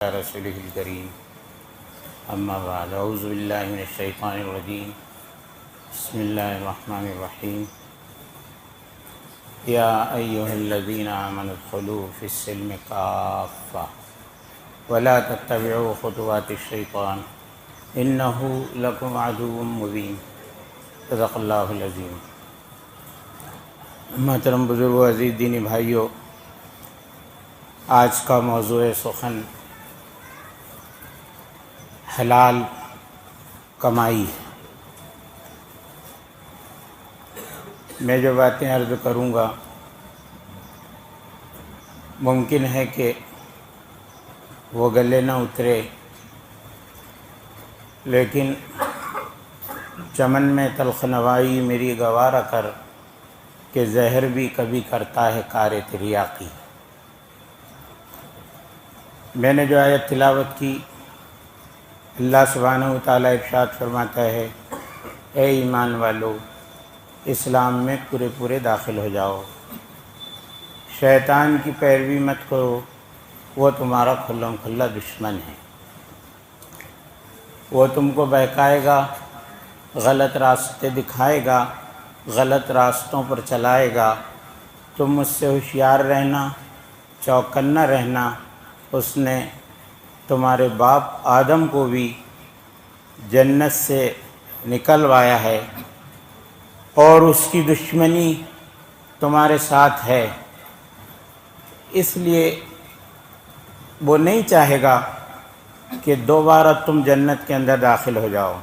رسوله الكريم اما بعد اعوذ باللہ من الشیطان الرجیم بسم اللہ الرحمن الرحیم یا ایہا الذین آمنوا ادخلوا فی السلم کافۃ ولا تتبعوا خطوات الشیطان انہ لکم عدو مبین صدق اللہ العظیم۔ محترم بزرگوں، عزیز دینی بھائیوں، آج کا موضوع سخن حلال کمائی ہے۔ میں جو باتیں عرض کروں گا ممکن ہے کہ وہ گلے نہ اترے، لیکن چمن میں تلخ نوائی میری گوارا کر کہ زہر بھی کبھی کرتا ہے کار تریاقی۔ میں نے جو آیت تلاوت کی، اللہ سبحانہ وتعالیٰ ارشاد فرماتا ہے، اے ایمان والو، اسلام میں پورے پورے داخل ہو جاؤ، شیطان کی پیروی مت کرو، وہ تمہارا کھلم کھلا دشمن ہے، وہ تم کو بہکائے گا، غلط راستے دکھائے گا، غلط راستوں پر چلائے گا۔ تم مجھ سے ہوشیار رہنا، چوکنا رہنا۔ اس نے تمہارے باپ آدم کو بھی جنت سے نکلوایا ہے اور اس کی دشمنی تمہارے ساتھ ہے، اس لیے وہ نہیں چاہے گا کہ دوبارہ تم جنت کے اندر داخل ہو جاؤ۔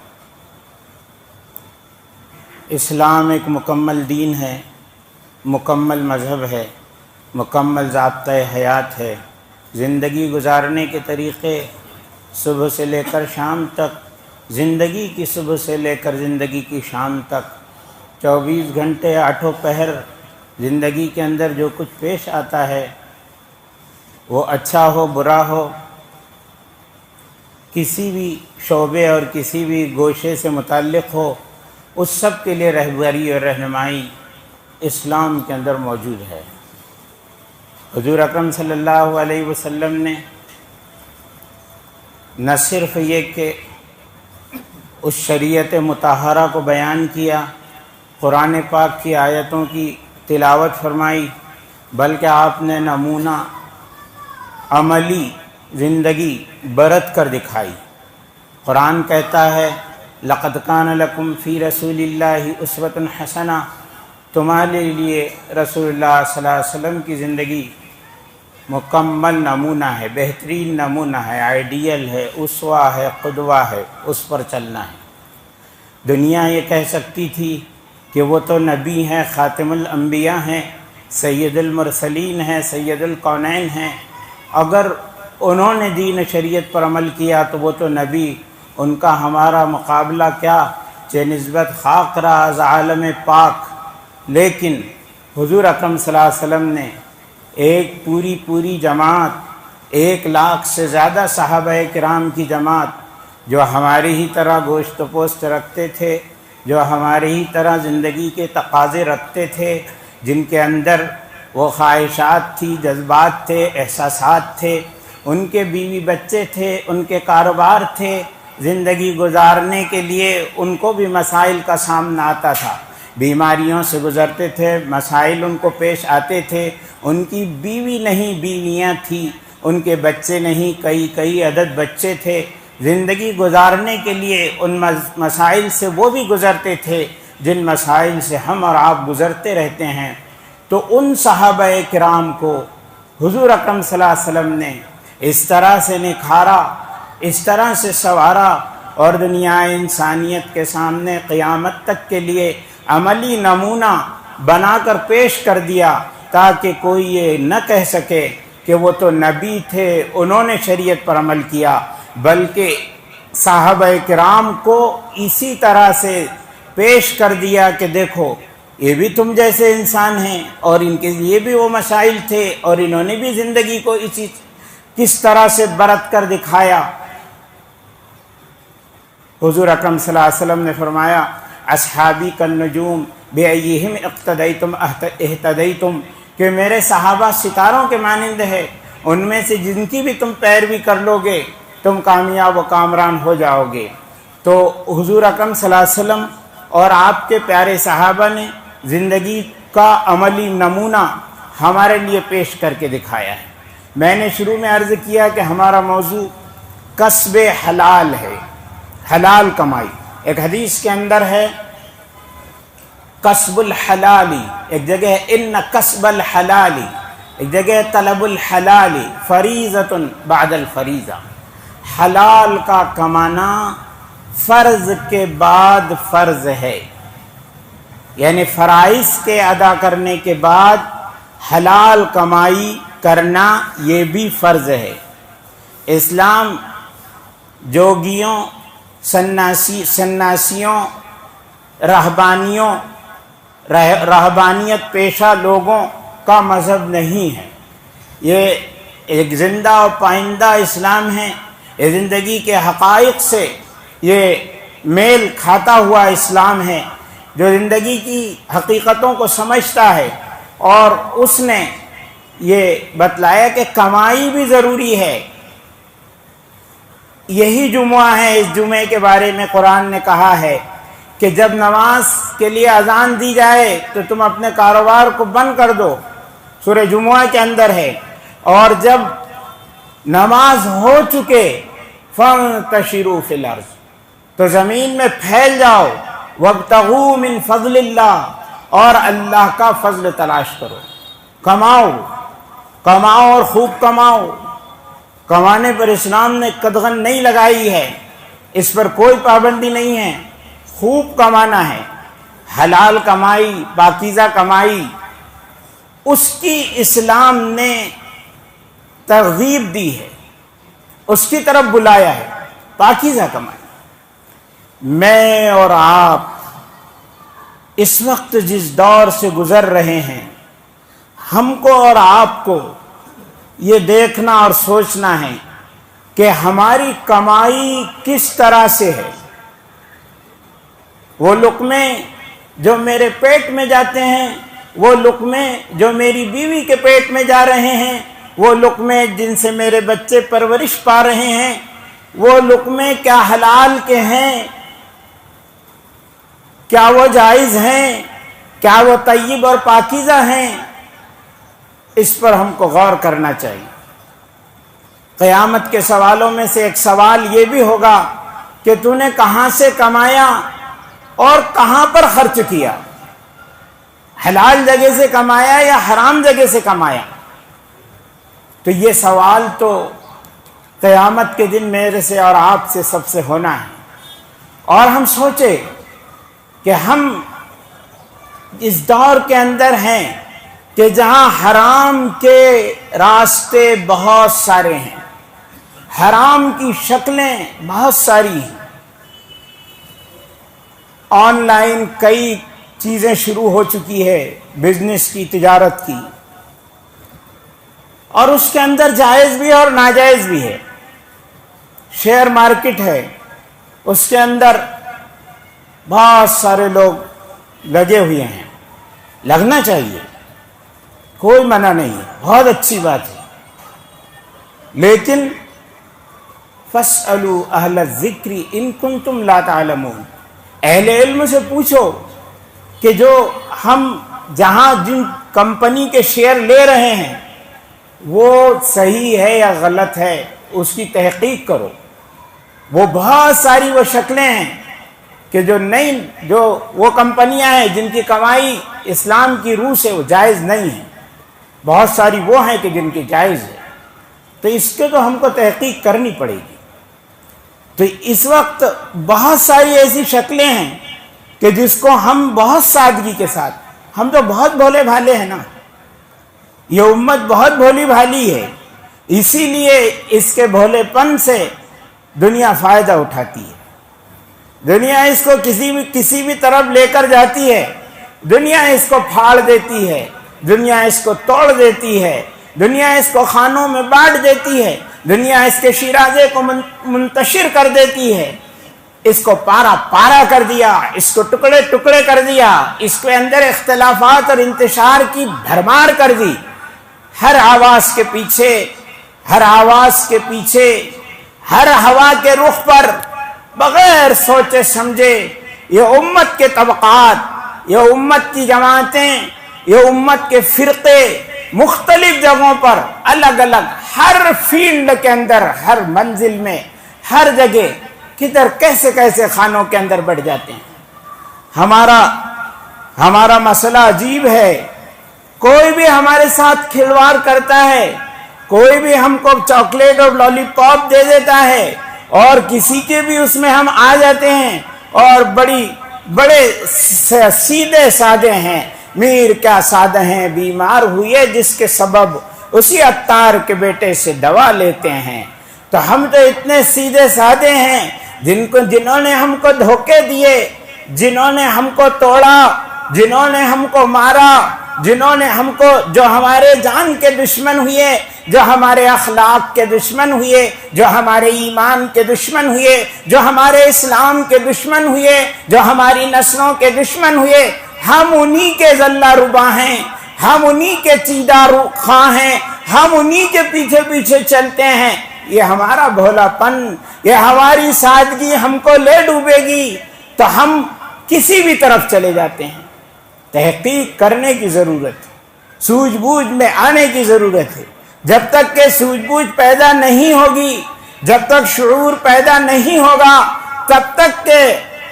اسلام ایک مکمل دین ہے، مکمل مذہب ہے، مکمل ضابطۂ حیات ہے۔ زندگی گزارنے کے طریقے صبح سے لے کر شام تک، زندگی کی صبح سے لے کر زندگی کی شام تک، 24 گھنٹے آٹھوں پہر زندگی کے اندر جو کچھ پیش آتا ہے، وہ اچھا ہو برا ہو، کسی بھی شعبے اور کسی بھی گوشے سے متعلق ہو، اس سب کے لیے رہبری اور رہنمائی اسلام کے اندر موجود ہے۔ حضور اکرم صلی اللہ علیہ وسلم نے نہ صرف یہ کہ اس شریعت مطہرہ کو بیان کیا، قرآن پاک کی آیتوں کی تلاوت فرمائی، بلکہ آپ نے نمونہ عملی زندگی برت کر دکھائی۔ قرآن کہتا ہے، لَقَدْ كَانَ لَكُمْ فِي رَسُولِ اللَّهِ أُسْوَةٌ حَسَنَةٌ، تمہارے لیے رسول اللہ صلی اللہ علیہ وسلم کی زندگی مکمل نمونہ ہے، بہترین نمونہ ہے، آئیڈیل ہے، اسوہ ہے، قدوہ ہے، اس پر چلنا ہے۔ دنیا یہ کہہ سکتی تھی کہ وہ تو نبی ہیں، خاتم الانبیاء ہیں، سید المرسلین ہیں، سید الکونین ہیں، اگر انہوں نے دین شریعت پر عمل کیا تو وہ تو نبی، ان کا ہمارا مقابلہ کیا، چہ نسبت خاک راز عالم پاک۔ لیکن حضور اکرم صلی اللہ علیہ وسلم نے ایک پوری جماعت، 1 لاکھ سے زیادہ صحابہ کرام کی جماعت، جو ہماری ہی طرح گوشت و پوست رکھتے تھے، جو ہماری ہی طرح زندگی کے تقاضے رکھتے تھے، جن کے اندر وہ خواہشات تھی، جذبات تھے، احساسات تھے، ان کے بیوی بچے تھے، ان کے کاروبار تھے، زندگی گزارنے کے لیے ان کو بھی مسائل کا سامنا آتا تھا، بیماریوں سے گزرتے تھے، مسائل ان کو پیش آتے تھے، ان کی بیوی نہیں بیویاں تھیں، ان کے بچے نہیں، کئی عدد بچے تھے، زندگی گزارنے کے لیے ان مسائل سے وہ بھی گزرتے تھے جن مسائل سے ہم اور آپ گزرتے رہتے ہیں۔ تو ان صحابہ کرام کو حضور اکرم صلی اللہ علیہ وسلم نے اس طرح سے نکھارا، اس طرح سے سنوارا اور دنیا انسانیت کے سامنے قیامت تک کے لیے عملی نمونہ بنا کر پیش کر دیا، تاکہ کوئی یہ نہ کہہ سکے کہ وہ تو نبی تھے، انہوں نے شریعت پر عمل کیا، بلکہ صحابہ کرام کو اسی طرح سے پیش کر دیا کہ دیکھو یہ بھی تم جیسے انسان ہیں، اور ان کے لیے بھی وہ مسائل تھے، اور انہوں نے بھی زندگی کو کس طرح سے برت کر دکھایا۔ حضور اکرم صلی اللہ علیہ وسلم نے فرمایا، اصحابی کالنجوم بأیہم اقتدیتم اہتدیتم، کہ میرے صحابہ ستاروں کے مانند ہے، ان میں سے جن کی بھی تم پیروی کر لو گے تم کامیاب و کامران ہو جاؤ گے۔ تو حضور اکرم صلی اللہ علیہ وسلم اور آپ کے پیارے صحابہ نے زندگی کا عملی نمونہ ہمارے لیے پیش کر کے دکھایا ہے۔ میں نے شروع میں عرض کیا کہ ہمارا موضوع کسب حلال ہے، حلال کمائی۔ ایک حدیث کے اندر ہے کسب الحلالی، ایک جگہ ہے ان کسب الحلالی، ایک جگہ ہے طلب الحلالی فریضۃ بعد الفریضہ۔ حلال کا کمانا فرض کے بعد فرض ہے، یعنی فرائض کے ادا کرنے کے بعد حلال کمائی کرنا یہ بھی فرض ہے۔ اسلام جوگیوں، سناسیوں، رہبانیت پیشہ لوگوں کا مذہب نہیں ہے۔ یہ ایک زندہ و پائندہ اسلام ہے، یہ زندگی کے حقائق سے یہ میل کھاتا ہوا اسلام ہے، جو زندگی کی حقیقتوں کو سمجھتا ہے، اور اس نے یہ بتلایا کہ کمائی بھی ضروری ہے۔ یہی جمعہ ہے، اس جمعے کے بارے میں قرآن نے کہا ہے کہ جب نماز کے لیے اذان دی جائے تو تم اپنے کاروبار کو بند کر دو، سورہ جمعہ کے اندر ہے، اور جب نماز ہو چکے فانتشروا فی الارض، تو زمین میں پھیل جاؤ، وابتغوا من فضل اللہ، اور اللہ کا فضل تلاش کرو، کماؤ اور خوب کماؤ۔ کمانے پر اسلام نے قدغن نہیں لگائی ہے، اس پر کوئی پابندی نہیں ہے، خوب کمانا ہے۔ حلال کمائی، پاکیزہ کمائی، اس کی اسلام نے ترغیب دی ہے، اس کی طرف بلایا ہے، پاکیزہ کمائی۔ میں اور آپ اس وقت جس دور سے گزر رہے ہیں، ہم کو اور آپ کو یہ دیکھنا اور سوچنا ہے کہ ہماری کمائی کس طرح سے ہے۔ وہ لقمے جو میرے پیٹ میں جاتے ہیں، وہ لقمے جو میری بیوی کے پیٹ میں جا رہے ہیں، وہ لقمے جن سے میرے بچے پرورش پا رہے ہیں، وہ لقمے کیا حلال کے ہیں، کیا وہ جائز ہیں، کیا وہ طیب اور پاکیزہ ہیں، اس پر ہم کو غور کرنا چاہیے۔ قیامت کے سوالوں میں سے ایک سوال یہ بھی ہوگا کہ تو نے کہاں سے کمایا اور کہاں پر خرچ کیا، حلال جگہ سے کمایا یا حرام جگہ سے کمایا۔ تو یہ سوال تو قیامت کے دن میرے سے اور آپ سے سب سے ہونا ہے، اور ہم سوچے کہ ہم اس دور کے اندر ہیں کہ جہاں حرام کے راستے بہت سارے ہیں، حرام کی شکلیں بہت ساری ہیں۔ آن لائن کئی چیزیں شروع ہو چکی ہے، بزنس کی، تجارت کی، اور اس کے اندر جائز بھی اور ناجائز بھی ہے۔ شیئر مارکیٹ ہے، اس کے اندر بہت سارے لوگ لگے ہوئے ہیں، لگنا چاہیے، کوئی منع نہیں ہے، بہت اچھی بات ہے، لیکن فاسألوا اہل الذکر ان کنتم لا تعلمون، اہل علم سے پوچھو کہ جو ہم جہاں جن کمپنی کے شیئر لے رہے ہیں وہ صحیح ہے یا غلط ہے، اس کی تحقیق کرو۔ وہ بہت ساری وہ شکلیں ہیں کہ جو وہ کمپنیاں ہیں جن کی کمائی اسلام کی روح سے وہ جائز نہیں ہے، بہت ساری وہ ہیں کہ جن کی جائز ہے، تو اس کے تو ہم کو تحقیق کرنی پڑے گی۔ تو اس وقت بہت ساری ایسی شکلیں ہیں کہ جس کو ہم بہت سادگی کے ساتھ، ہم تو بہت بھولے بھالے ہیں نا، یہ امت بہت بھولی بھالی ہے، اسی لیے اس کے بھولے پن سے دنیا فائدہ اٹھاتی ہے، دنیا اس کو کسی بھی طرف لے کر جاتی ہے، دنیا اس کو پھاڑ دیتی ہے، دنیا اس کو توڑ دیتی ہے، دنیا اس کو خانوں میں بانٹ دیتی ہے، دنیا اس کے شیرازے کو منتشر کر دیتی ہے، اس کو پارا پارا کر دیا، اس کو ٹکڑے ٹکڑے کر دیا، اس کے اندر اختلافات اور انتشار کی بھرمار کر دی۔ ہر آواز کے پیچھے ہر آواز کے پیچھے، ہر ہوا کے رخ پر بغیر سوچے سمجھے یہ امت کے طبقات، یہ امت کی جماعتیں، یہ امت کے فرقے مختلف جگہوں پر الگ الگ ہر فیلڈ کے اندر، ہر منزل میں، ہر جگہ کدھر کیسے کیسے خانوں کے اندر بڑھ جاتے ہیں۔ ہمارا مسئلہ عجیب ہے، کوئی بھی ہمارے ساتھ کھلواڑ کرتا ہے، کوئی بھی ہم کو چاکلیٹ اور لالی پاپ دے دیتا ہے اور کسی کے بھی اس میں ہم آ جاتے ہیں اور بڑے سیدھے سادے ہیں۔ میر کیا سادہ ہیں، بیمار ہوئے جس کے سبب اسی عطار کے بیٹے سے دوا لیتے ہیں۔ تو ہم تو اتنے سیدھے سادے ہیں، جنہوں نے ہم کو دھوکے دیے، جنہوں نے ہم کو توڑا، جنہوں نے ہم کو مارا، جنہوں نے ہم کو، جو ہمارے جان کے دشمن ہوئے، جو ہمارے اخلاق کے دشمن ہوئے، جو ہمارے ایمان کے دشمن ہوئے، جو ہمارے اسلام کے دشمن ہوئے، جو ہماری نسلوں کے دشمن ہوئے، ہم انہی کے ذلہ ربا ہیں، ہم انہی کے چیدہ خواہ ہیں، ہم انہی کے پیچھے پیچھے چلتے ہیں۔ یہ ہمارا بھولا پن، یہ ہماری سادگی ہم کو لے ڈوبے گی تو ہم کسی بھی طرف چلے جاتے ہیں۔ تحقیق کرنے کی ضرورت ہے، سوجھ بوجھ میں آنے کی ضرورت ہے۔ جب تک کہ سوجھ بوجھ پیدا نہیں ہوگی، جب تک شعور پیدا نہیں ہوگا، تب تک کہ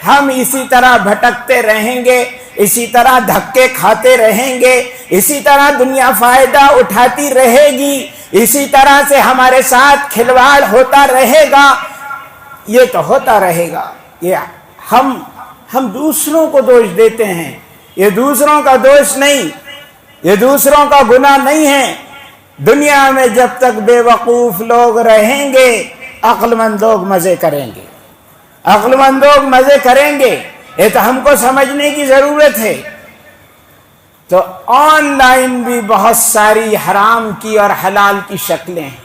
ہم اسی طرح بھٹکتے رہیں گے، اسی طرح دھکے کھاتے رہیں گے، اسی طرح دنیا فائدہ اٹھاتی رہے گی، اسی طرح سے ہمارے ساتھ کھلواڑ ہوتا رہے گا۔ یہ تو ہوتا رہے گا۔ یہ ہم دوسروں کو دوش دیتے ہیں، یہ دوسروں کا دوش نہیں، یہ دوسروں کا گناہ نہیں ہے۔ دنیا میں جب تک بے وقوف لوگ رہیں گے، عقل مند لوگ مزے کریں گے، عقل مند لوگ مزے کریں گے۔ یہ تو ہم کو سمجھنے کی ضرورت ہے۔ تو آن لائن بھی بہت ساری حرام کی اور حلال کی شکلیں ہیں،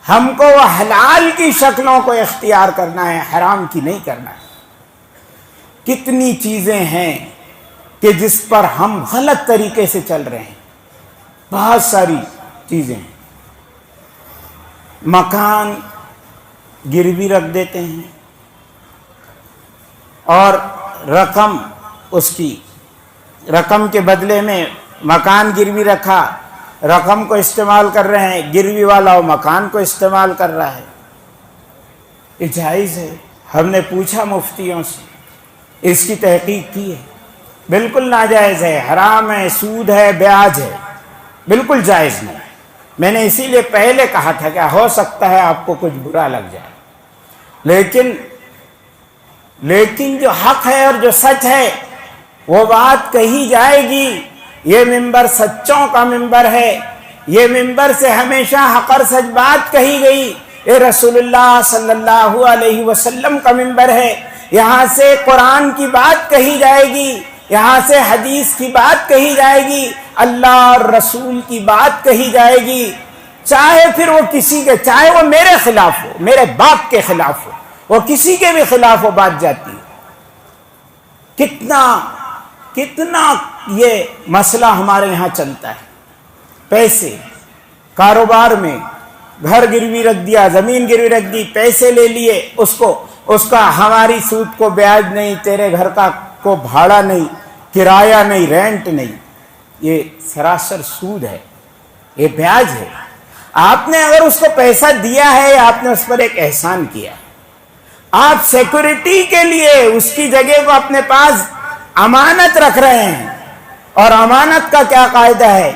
ہم کو وہ حلال کی شکلوں کو اختیار کرنا ہے، حرام کی نہیں کرنا ہے۔ کتنی چیزیں ہیں کہ جس پر ہم غلط طریقے سے چل رہے ہیں، بہت ساری چیزیں ہیں۔ مکان گروی رکھ دیتے ہیں اور رقم کے بدلے میں مکان گروی رکھا، رقم کو استعمال کر رہے ہیں، گروی والا وہ مکان کو استعمال کر رہا ہے۔ یہ جائز ہے؟ ہم نے پوچھا مفتیوں سے، اس کی تحقیق کی ہے، بالکل ناجائز ہے، حرام ہے، سود ہے، بیاج ہے، بالکل جائز نہیں۔ میں نے اسی لیے پہلے کہا تھا کہ ہو سکتا ہے آپ کو کچھ برا لگ جائے، لیکن جو حق ہے اور جو سچ ہے وہ بات کہی جائے گی۔ یہ ممبر سچوں کا ممبر ہے، یہ ممبر سے ہمیشہ حق اور سچ بات کہی گئی۔ یہ رسول اللہ صلی اللہ علیہ وسلم کا ممبر ہے، یہاں سے قرآن کی بات کہی جائے گی، یہاں سے حدیث کی بات کہی جائے گی، اللہ اور رسول کی بات کہی جائے گی، چاہے پھر وہ کسی کے، چاہے وہ میرے خلاف ہو، میرے باپ کے خلاف ہو، وہ کسی کے بھی خلاف وہ بات جاتی ہے۔ کتنا یہ مسئلہ ہمارے یہاں چلتا ہے، پیسے کاروبار میں، گھر گروی رکھ دیا، زمین گروی رکھ دی، پیسے لے لیے، اس کا ہماری سود کو بیاج نہیں، تیرے گھر کا کو بھاڑا نہیں، کرایہ نہیں، رینٹ نہیں، یہ سراسر سود ہے، یہ بیاج ہے۔ آپ نے اگر اس کو پیسہ دیا ہے، آپ نے اس پر ایک احسان کیا، آپ سیکورٹی کے لیے اس کی جگہ کو اپنے پاس امانت رکھ رہے ہیں، اور امانت کا کیا قاعدہ ہے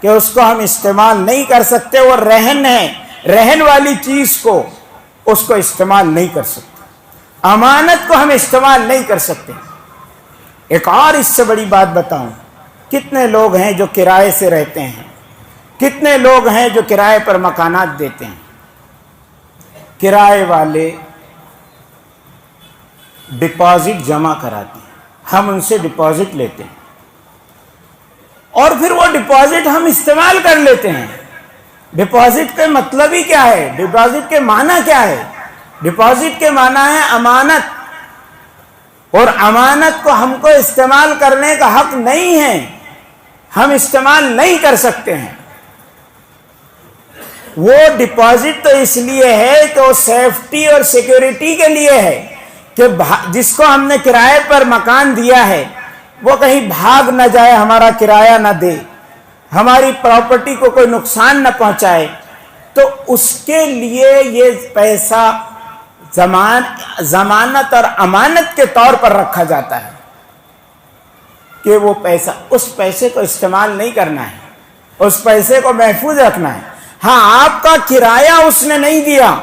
کہ اس کو ہم استعمال نہیں کر سکتے، وہ رہن ہے، رہن والی چیز کو اس کو استعمال نہیں کر سکتے، امانت کو ہم استعمال نہیں کر سکتے۔ ایک اور اس سے بڑی بات بتاؤں، کتنے لوگ ہیں جو کرائے سے رہتے ہیں، کتنے لوگ ہیں جو کرائے پر مکانات دیتے ہیں۔ کرائے والے ڈپازٹ جمع کراتے ہیں، ہم ان سے ڈپازٹ لیتے ہیں اور پھر وہ ڈپازٹ ہم استعمال کر لیتے ہیں۔ ڈپازٹ کا مطلب ہی کیا ہے؟ ڈپازٹ کے معنی کیا ہے؟ ڈپازٹ کے معنی ہے امانت، اور امانت کو ہم کو استعمال کرنے کا حق نہیں ہے، ہم استعمال نہیں کر سکتے ہیں۔ وہ ڈپازٹ تو اس لیے ہے کہ وہ سیفٹی اور سیکیورٹی کے لیے ہے کہ جس کو ہم نے کرائے پر مکان دیا ہے وہ کہیں بھاگ نہ جائے، ہمارا کرایہ نہ دے، ہماری پراپرٹی کو کوئی نقصان نہ پہنچائے، تو اس کے لیے یہ پیسہ ضمانت اور امانت کے طور پر رکھا جاتا ہے کہ وہ پیسہ، اس پیسے کو استعمال نہیں کرنا ہے، اس پیسے کو محفوظ رکھنا ہے۔ ہاں آپ کا کرایہ اس نے نہیں دیا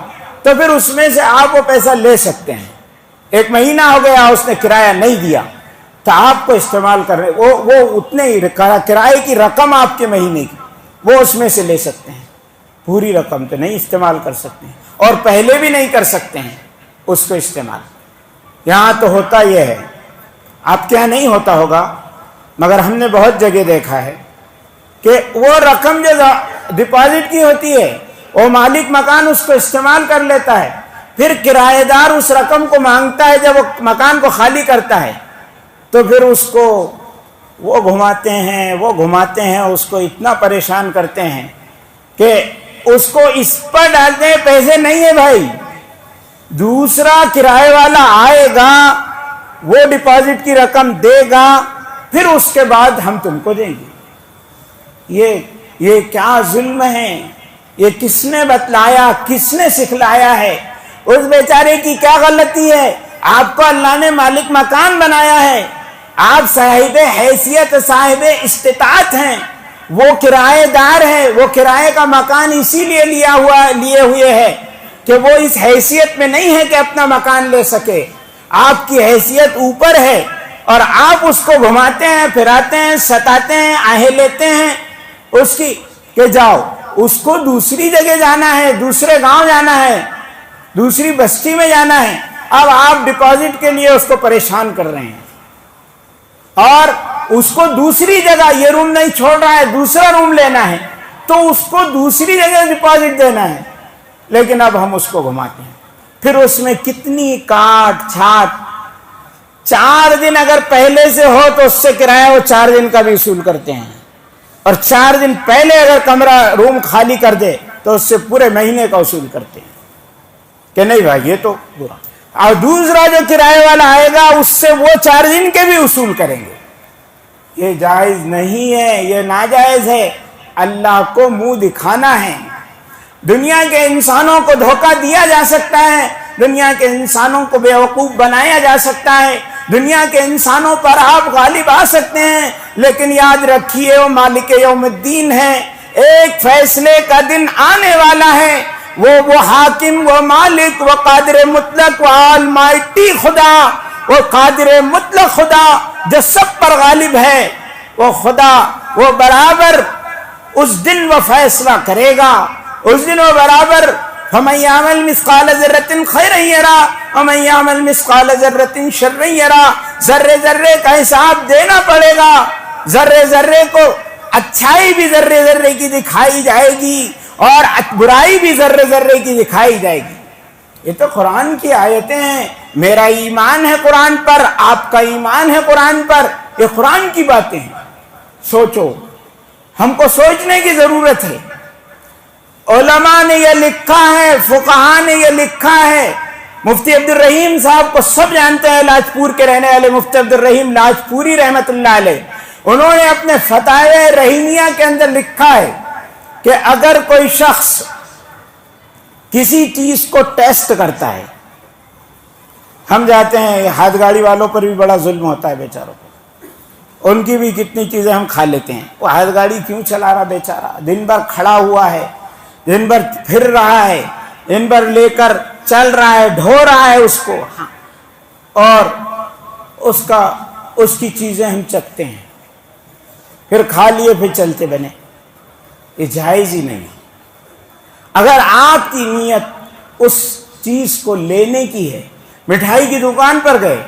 تو پھر اس میں سے آپ وہ پیسہ لے سکتے ہیں۔ 1 مہینہ ہو گیا اس نے کرایہ نہیں دیا تو آپ کو استعمال کر رہے، وہ اتنے ہی کرائے کی رقم آپ کے مہینے کی وہ اس میں سے لے سکتے ہیں، پوری رقم تو نہیں استعمال کر سکتے ہیں، اور پہلے بھی نہیں کر سکتے ہیں اس کو استعمال۔ یہاں تو ہوتا یہ ہے، آپ کے یہاں نہیں ہوتا ہوگا مگر ہم نے بہت جگہ دیکھا ہے کہ وہ رقم جو ڈپازٹ کی ہوتی ہے وہ مالک مکان اس کو استعمال کر لیتا ہے، پھر کرایہ دار اس رقم کو مانگتا ہے جب وہ مکان کو خالی کرتا ہے تو پھر اس کو وہ گھماتے ہیں اس کو اتنا پریشان کرتے ہیں کہ اس کو اس پر ڈالتے ہیں پیسے نہیں ہے بھائی، دوسرا کرائے والا آئے گا وہ ڈپازٹ کی رقم دے گا پھر اس کے بعد ہم تم کو دیں گے۔ یہ کیا ظلم ہے، یہ کس نے بتلایا، کس نے سکھلایا ہے؟ اس بیچارے کی کیا غلطی ہے؟ آپ کو اللہ نے مالک مکان بنایا ہے، آپ صاحب حیثیت صاحب استطاعت ہیں، وہ کرایہ دار ہے، وہ کرائے کا مکان اسی لیے لیے ہوئے ہے کہ وہ اس حیثیت میں نہیں ہے کہ اپنا مکان لے سکے، آپ کی حیثیت اوپر ہے اور آپ اس کو گھماتے ہیں، پھراتے ہیں، ستاتے ہیں، آہیں لیتے ہیں اس کی کہ جاؤ، اس کو دوسری جگہ جانا ہے، دوسرے گاؤں جانا ہے، دوسری بستی میں جانا ہے، اب آپ ڈپازٹ کے لیے اس کو پریشان کر رہے ہیں اور اس کو دوسری جگہ، یہ روم نہیں چھوڑ رہا ہے، دوسرا روم لینا ہے تو اس کو دوسری جگہ ڈپازٹ دینا ہے، لیکن اب ہم اس کو گھماتے ہیں، پھر اس میں کتنی کاٹ چھاٹ، 4 دن اگر پہلے سے ہو تو اس سے کرایہ وہ 4 دن کا بھی وصول کرتے ہیں، اور 4 دن پہلے اگر کمرہ روم خالی کر دے تو اس سے پورے مہینے کا وصول کرتے ہیں کہ نہیں بھائی یہ تو برا، اور دوسرا جو کرایہ والا آئے گا اس سے وہ 4 دن کے بھی وصول کریں گے۔ یہ جائز نہیں ہے، یہ ناجائز ہے، اللہ کو منہ دکھانا ہے۔ دنیا کے انسانوں کو دھوکہ دیا جا سکتا ہے، دنیا کے انسانوں کو بیوقوف بنایا جا سکتا ہے، دنیا کے انسانوں پر آپ غالب آ سکتے ہیں، لیکن یاد رکھیے وہ مالک یوم الدین ہے، ایک فیصلے کا دن آنے والا ہے، وہ حاکم، وہ مالک، وہ قادر مطلق، وہ آلمائٹی خدا، وہ قادر مطلق خدا جو سب پر غالب ہے، وہ خدا، وہ برابر اس دن وہ فیصلہ کرے گا، اس دن وہ برابر فَمَن يَعْمَلْ مِثْقَالَ ذَرَّةٍ خَيْرًا يَرَهُ وَمَن يَعْمَلْ مِثْقَالَ ذَرَّةٍ شَرًّا يَرَهُ، ذرے ذرے کا حساب دینا پڑے گا، ذرے ذرے کو اچھائی بھی ذرے ذرے کی دکھائی جائے گی اور برائی بھی ذرے ذرے کی دکھائی جائے گی۔ یہ تو قرآن کی آیتیں ہیں، میرا ایمان ہے قرآن پر، آپ کا ایمان ہے قرآن پر، یہ قرآن کی باتیں ہیں۔ سوچو، ہم کو سوچنے کی ضرورت ہے۔ علماء نے یہ لکھا ہے، فقہاء نے یہ لکھا ہے، مفتی عبدالرحیم صاحب کو سب جانتے ہیں، لاجپور کے رہنے والے مفتی عبدالرحیم لاجپوری رحمت اللہ علیہ، انہوں نے اپنے فتاوی رحیمیہ کے اندر لکھا ہے کہ اگر کوئی شخص کسی چیز کو ٹیسٹ کرتا ہے، ہم جاتے ہیں، ہاتھ گاڑی والوں پر بھی بڑا ظلم ہوتا ہے بیچاروں کو، ان کی بھی کتنی چیزیں ہم کھا لیتے ہیں، وہ ہاتھ گاڑی کیوں چلا رہا بیچارہ، دن بھر کھڑا ہوا ہے، دن بھر پھر رہا ہے، دن بھر لے کر چل رہا ہے، ڈھو رہا ہے اس کو، اور اس کی چیزیں ہم چکتے ہیں، پھر کھا لیے پھر چلتے بنے، یہ جائز ہی نہیں۔ اگر آپ کی نیت اس چیز کو لینے کی ہے، مٹھائی کی دکان پر گئے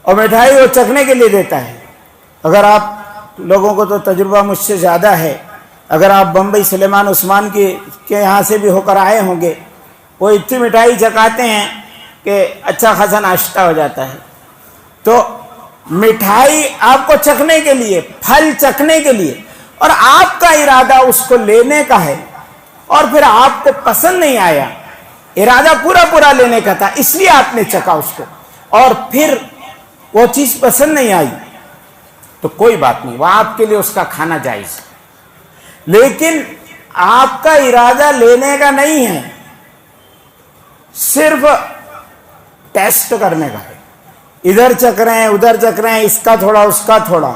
اور مٹھائی وہ چکھنے کے لیے دیتا ہے، اگر آپ لوگوں کو تو تجربہ مجھ سے زیادہ ہے، اگر آپ بمبئی سلیمان عثمان کے یہاں سے بھی ہو کر آئے ہوں گے، وہ اتنی مٹھائی چکھاتے ہیں کہ اچھا خاصا ناشتہ ہو جاتا ہے۔ تو مٹھائی آپ کو چکھنے کے لیے، پھل چکھنے کے لیے، اور آپ کا ارادہ اس کو لینے کا ہے، اور پھر آپ کو پسند نہیں آیا, ارادہ پورا لینے کا تھا اس لیے آپ نے چکھا اس کو, اور پھر وہ چیز پسند نہیں آئی, تو کوئی بات نہیں, وہ آپ کے لیے اس کا کھانا جائز. لیکن آپ کا ارادہ لینے کا نہیں ہے, صرف ٹیسٹ کرنے کا ہے, ادھر چکھ رہے ہیں ادھر چکھ رہے ہیں, اس کا تھوڑا اس کا تھوڑا.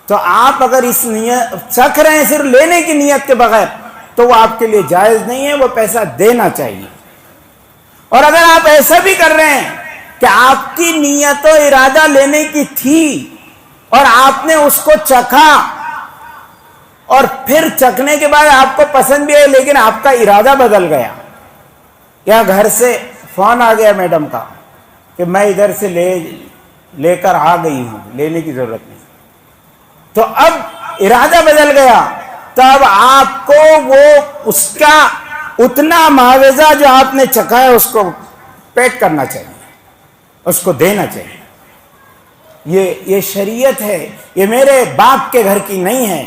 تو آپ اگر اس نیت چکھ رہے ہیں صرف لینے کی نیت کے بغیر, تو وہ آپ کے لیے جائز نہیں ہے, وہ پیسہ دینا چاہیے. اور اگر آپ ایسا بھی کر رہے ہیں کہ آپ کی نیت و ارادہ لینے کی تھی اور آپ نے اس کو چکھا, اور پھر چکھنے کے بعد آپ کو پسند بھی ہے لیکن آپ کا ارادہ بدل گیا, یا گھر سے فون آ گیا میڈم کا کہ میں ادھر سے لے کر آ گئی ہوں, لینے کی ضرورت نہیں, تو اب ارادہ بدل گیا, تب آپ کو وہ اس کا اتنا معاوضہ جو آپ نے چکھا ہے اس کو پیٹ کرنا چاہیے, اس کو دینا چاہیے. یہ شریعت ہے, یہ میرے باپ کے گھر کی نہیں ہے,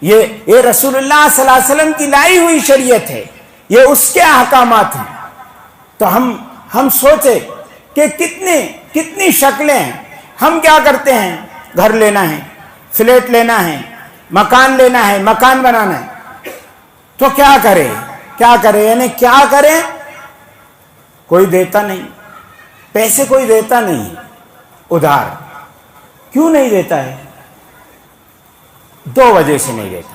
یہ رسول اللہ صلی اللہ علیہ وسلم کی لائی ہوئی شریعت ہے, یہ اس کے احکامات ہیں. تو ہم سوچے کہ کتنی شکلیں ہیں. ہم کیا کرتے ہیں, گھر لینا ہے, فلیٹ لینا ہے, مکان لینا ہے, مکان بنانا ہے, تو کیا کریں یعنی کیا کریں, کوئی دیتا نہیں, پیسے کوئی دیتا نہیں ادھار. کیوں نہیں دیتا ہے؟ دو وجہ سے نہیں دیتا.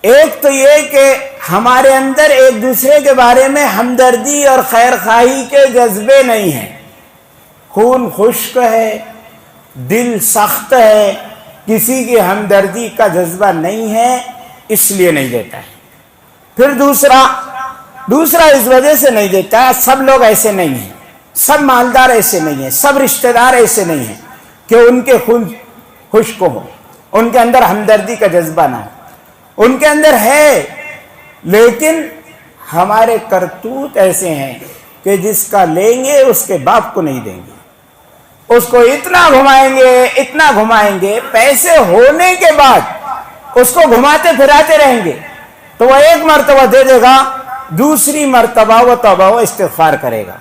ایک تو یہ کہ ہمارے اندر ایک دوسرے کے بارے میں ہمدردی اور خیر خواہی کے جذبے نہیں ہیں, خون خشک ہے, دل سخت ہے, کسی کی ہمدردی کا جذبہ نہیں ہے, اس لیے نہیں دیتا ہے. پھر دوسرا اس وجہ سے نہیں دیتا ہے, سب لوگ ایسے نہیں ہیں, سب مالدار ایسے نہیں ہیں, سب رشتہ دار ایسے نہیں ہیں کہ ان کے خون خشک ہو, ان کے اندر ہمدردی کا جذبہ نہ ہو. ان کے اندر ہے, لیکن ہمارے کرتوت ایسے ہیں کہ جس کا لیں گے اس کے باپ کو نہیں دیں گے, اس کو اتنا گھمائیں گے, پیسے ہونے کے بعد اس کو گھماتے پھراتے رہیں گے, تو وہ ایک مرتبہ دے دے گا, دوسری مرتبہ وہ توبہ و استغفار کرے گا,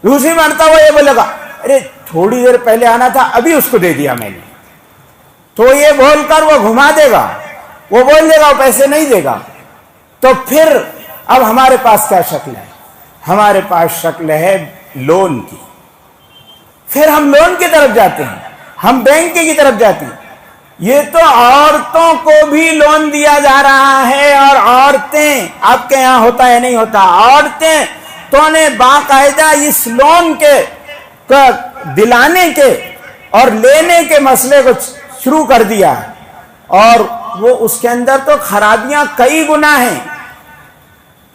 دوسری مرتبہ وہ یہ بولے گا ارے تھوڑی دیر پہلے آنا تھا ابھی اس کو دے دیا میں نے, تو یہ بول کر وہ گھما دے گا, وہ بول دے گا وہ پیسے نہیں دے گا. تو پھر اب ہمارے پاس کیا شکل ہے, ہمارے پاس شکل ہے لون کی. پھر ہم لون کی طرف جاتے ہیں, ہم بینک کی طرف جاتے ہیں. یہ تو عورتوں کو بھی لون دیا جا رہا ہے, اور عورتیں, آپ کے یہاں ہوتا ہے نہیں ہوتا, عورتیں تو نے باقاعدہ اس لون کے دلانے کے اور لینے کے مسئلے کو شروع کر دیا ہے, اور وہ اس کے اندر تو خرابیاں کئی گنا ہیں.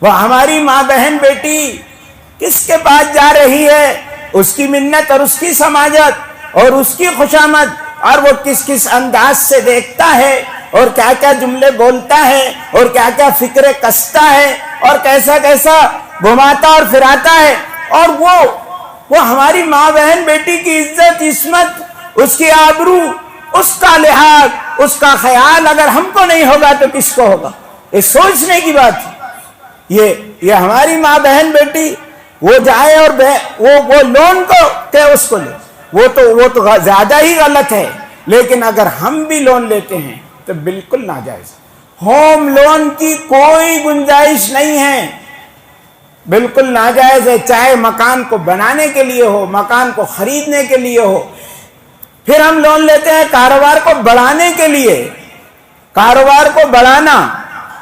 وہ ہماری ماں بہن بیٹی کس کے پاس جا رہی ہے, اس کی منت اور اس کی سماجت اور اس کی خوشامد, اور وہ کس انداز سے دیکھتا ہے, اور کیا کیا جملے بولتا ہے, اور کیا کیا فکرے کستا ہے, اور کیسا گھماتا اور پھراتا ہے. اور وہ ہماری ماں بہن بیٹی کی عزت عصمت, اس کی آبرو, اس کا لحاظ, اس کا خیال اگر ہم کو نہیں ہوگا تو کس کو ہوگا؟ یہ سوچنے کی بات ہے. یہ ہماری ماں بہن بیٹی وہ جائے اور وہ لون کو کہ اس کو لے, وہ تو زیادہ ہی غلط ہے. لیکن اگر ہم بھی لون لیتے ہیں تو بالکل ناجائز. ہوم لون کی کوئی گنجائش نہیں ہے, بالکل ناجائز ہے, چاہے مکان کو بنانے کے لیے ہو, مکان کو خریدنے کے لیے ہو. پھر ہم لون لیتے ہیں کاروبار کو بڑھانے کے لیے, کاروبار کو بڑھانا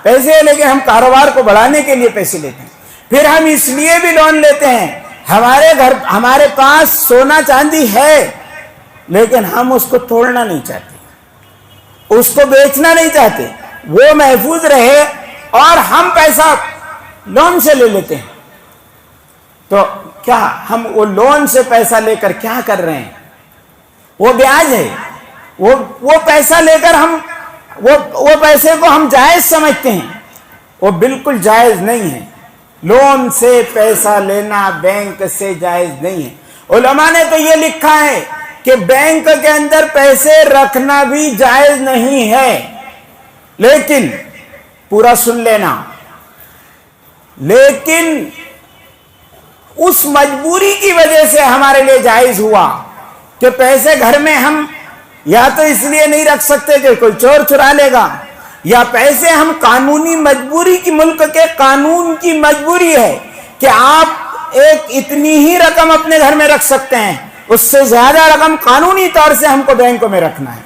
پیسے, لیکن ہم کاروبار کو بڑھانے کے لیے پیسے لیتے ہیں. پھر ہم اس لیے بھی لون لیتے ہیں, ہمارے پاس سونا چاندی ہے لیکن ہم اس کو توڑنا نہیں چاہتے, اس کو بیچنا نہیں چاہتے, وہ محفوظ رہے, اور ہم پیسہ لون سے لے لیتے ہیں. تو کیا ہم وہ لون سے پیسہ لے کر کیا کر رہے ہیں؟ وہ بیاج ہے, وہ پیسہ لے کر ہم وہ پیسے کو ہم جائز سمجھتے ہیں, وہ بالکل جائز نہیں ہے. لون سے پیسہ لینا بینک سے جائز نہیں ہے. علماء نے تو یہ لکھا ہے کہ بینک کے اندر پیسے رکھنا بھی جائز نہیں ہے. لیکن پورا سن لینا, لیکن اس مجبوری کی وجہ سے ہمارے لیے جائز ہوا کہ پیسے گھر میں ہم یا تو اس لیے نہیں رکھ سکتے کہ کوئی چور چرا لے گا، یا پیسے ہم قانونی مجبوری کی، ملک کے قانون کی مجبوری ہے کہ آپ ایک اتنی ہی رقم اپنے گھر میں رکھ سکتے ہیں، اس سے زیادہ رقم قانونی طور سے ہم کو بینکوں میں رکھنا ہے،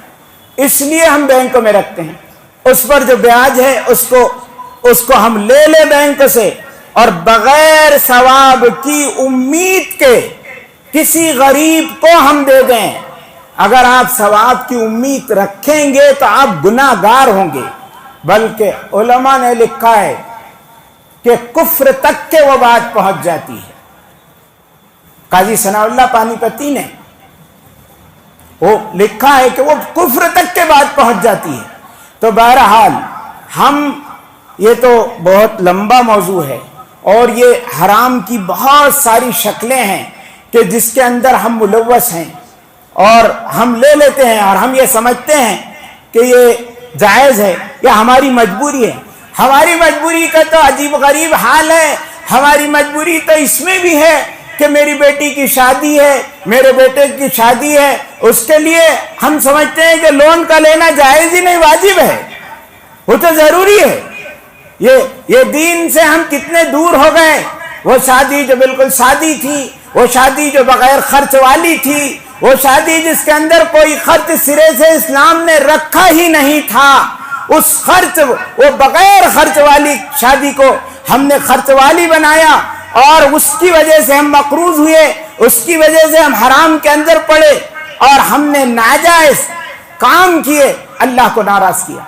اس لیے ہم بینکوں میں رکھتے ہیں۔ اس پر جو بیاج ہے اس کو ہم لے لیں بینک سے، اور بغیر ثواب کی امید کے کسی غریب کو ہم دے دیں۔ اگر آپ ثواب کی امید رکھیں گے تو آپ گناہ گار ہوں گے، بلکہ علماء نے لکھا ہے کہ کفر تک کے وہ بات پہنچ جاتی ہے۔ قاضی ثناء اللہ پانی پتی نے وہ لکھا ہے کہ وہ کفر تک کے بات پہنچ جاتی ہے۔ تو بہرحال یہ تو بہت لمبا موضوع ہے، اور یہ حرام کی بہت ساری شکلیں ہیں کہ جس کے اندر ہم ملوث ہیں، اور ہم لے لیتے ہیں اور ہم یہ سمجھتے ہیں کہ یہ جائز ہے یا ہماری مجبوری ہے۔ ہماری مجبوری کا تو عجیب غریب حال ہے۔ ہماری مجبوری تو اس میں بھی ہے کہ میری بیٹی کی شادی ہے، میرے بیٹے کی شادی ہے، اس کے لیے ہم سمجھتے ہیں کہ لون کا لینا جائز ہی نہیں، واجب ہے، وہ تو ضروری ہے۔ یہ دین سے ہم کتنے دور ہو گئے۔ وہ شادی جو بالکل سادی تھی، وہ شادی جو بغیر خرچ والی تھی، وہ شادی جس کے اندر کوئی خرچ سرے سے اسلام نے رکھا ہی نہیں تھا، وہ بغیر خرچ والی شادی کو ہم نے خرچ والی بنایا، اور اس کی وجہ سے ہم مقروض ہوئے، اس کی وجہ سے ہم حرام کے اندر پڑے، اور ہم نے ناجائز کام کیے، اللہ کو ناراض کیا۔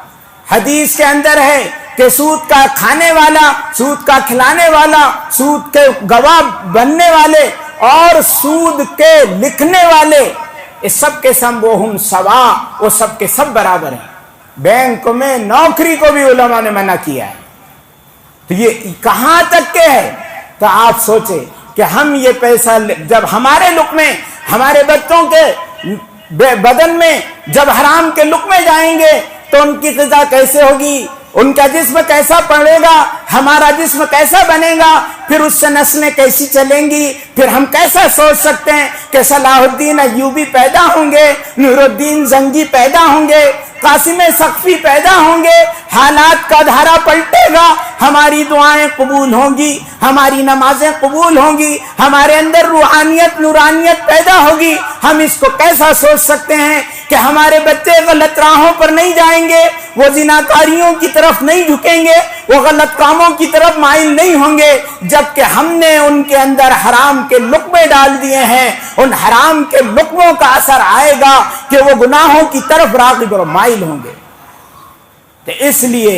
حدیث کے اندر ہے کہ سود کا کھانے والا، سود کا کھلانے والا، سود کے گواہ بننے والے اور سود کے لکھنے والے، اس سب کے سب وہ سوا، وہ سب کے سب برابر ہیں۔ بینک میں نوکری کو بھی علماء نے منع کیا ہے۔ تو یہ کہاں تک کے ہے؟ تو آپ سوچیں کہ ہم یہ پیسہ جب ہمارے لقمے، ہمارے بچوں کے بدن میں جب حرام کے لقمے جائیں گے تو ان کی غذا کیسے ہوگی، ان کا جسم کیسا پڑے گا، ہمارا جسم کیسا بنے گا، پھر اس سے نسلیں کیسی چلیں گی، پھر ہم کیسا سوچ سکتے ہیں کہ صلاح الدین ایوبی پیدا ہوں گے، نور الدین زنگی پیدا ہوں گے، قاسم سقفی پیدا ہوں گے، حالات کا دھارا پلٹے گا، ہماری دعائیں قبول ہوں گی، ہماری نمازیں قبول ہوں گی، ہمارے اندر روحانیت نورانیت پیدا ہوگی۔ ہم اس کو کیسا سوچ سکتے ہیں کہ ہمارے بچے غلط راہوں پر نہیں جائیں گے، وہ زناکاریوں کی طرف نہیں جھکیں گے، وہ غلط کاموں کی طرف مائل نہیں ہوں گے، جبکہ ہم نے ان کے اندر حرام کے لقمے ڈال دیے ہیں۔ ان حرام کے لقموں کا اثر آئے گا کہ وہ گناہوں کی طرف راغب اور مائل ہوں گے۔ تو اس لیے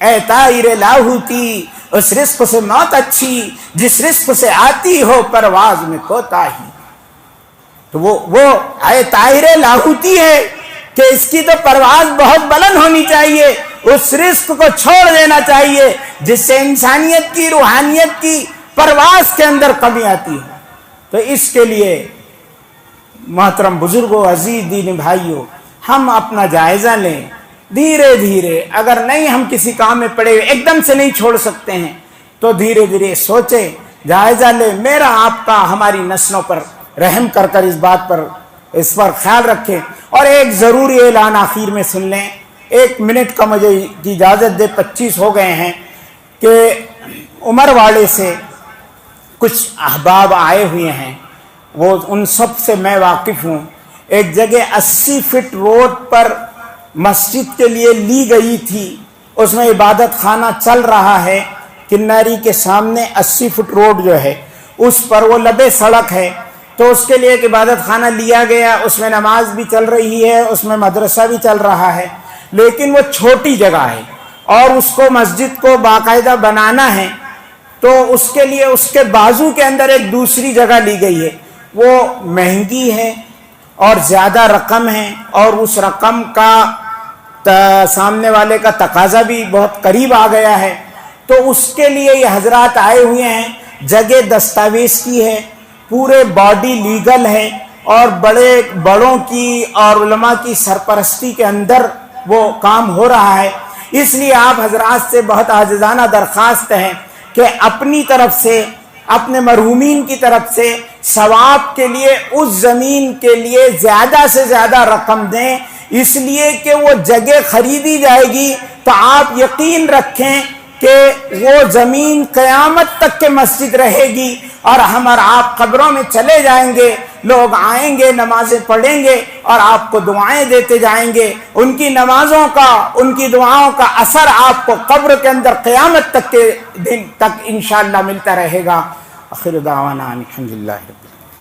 اے طائر لاہوتی، اس رزق سے موت اچھی جس رزق سے آتی ہو پرواز میں کوتاہی۔ تو وہ اے طائر لاہوتی ہے کہ اس کی تو پرواز بہت بلند ہونی چاہیے، اس رزق کو چھوڑ دینا چاہیے جس سے انسانیت کی روحانیت کی پرواز کے اندر کمی آتی ہے۔ تو اس کے لیے محترم بزرگوں، عزیز دین بھائیوں، ہم اپنا جائزہ لیں دھیرے دھیرے۔ اگر نہیں ہم کسی کام میں پڑے ہوئے ایک دم سے نہیں چھوڑ سکتے ہیں تو دھیرے دھیرے سوچیں، جائزہ لیں، میرا آپ کا ہماری نسلوں پر رحم کر کر اس پر خیال رکھیں۔ اور ایک ضروری اعلان آخر میں سن لیں، 1 منٹ کا مجھے اجازت دے، 25 ہو گئے ہیں، کہ عمر واڑے سے کچھ احباب آئے ہوئے ہیں، وہ ان سب سے میں واقف ہوں۔ ایک جگہ 80 فٹ روڈ پر مسجد کے لیے لی گئی تھی، اس میں عبادت خانہ چل رہا ہے، کناری کے سامنے 80 فٹ روڈ جو ہے اس پر وہ لبے سڑک ہے، تو اس کے لیے ایک عبادت خانہ لیا گیا، اس میں نماز بھی چل رہی ہے، اس میں مدرسہ بھی چل رہا ہے، لیکن وہ چھوٹی جگہ ہے اور اس کو مسجد کو باقاعدہ بنانا ہے، تو اس کے لیے اس کے بازو کے اندر ایک دوسری جگہ لی گئی ہے، وہ مہنگی ہے اور زیادہ رقم ہے، اور اس رقم کا سامنے والے کا تقاضا بھی بہت قریب آ گیا ہے، تو اس کے لیے یہ حضرات آئے ہوئے ہیں۔ جگہ دستاویز کی ہے، پورے باڈی لیگل ہے، اور بڑوں کی اور علماء کی سرپرستی کے اندر وہ کام ہو رہا ہے۔ اس لیے آپ حضرات سے بہت عاجزانہ درخواست ہے کہ اپنی طرف سے اپنے مرحومین کی طرف سے ثواب کے لیے اس زمین کے لیے زیادہ سے زیادہ رقم دیں، اس لیے کہ وہ جگہ خریدی جائے گی تو آپ یقین رکھیں کہ وہ زمین قیامت تک کے مسجد رہے گی، اور ہم اور آپ قبروں میں چلے جائیں گے، لوگ آئیں گے، نمازیں پڑھیں گے اور آپ کو دعائیں دیتے جائیں گے، ان کی نمازوں کا، ان کی دعاؤں کا اثر آپ کو قبر کے اندر قیامت تک کے دن تک انشاءاللہ ملتا رہے گا۔ آخر دعوانا الحمدللہ۔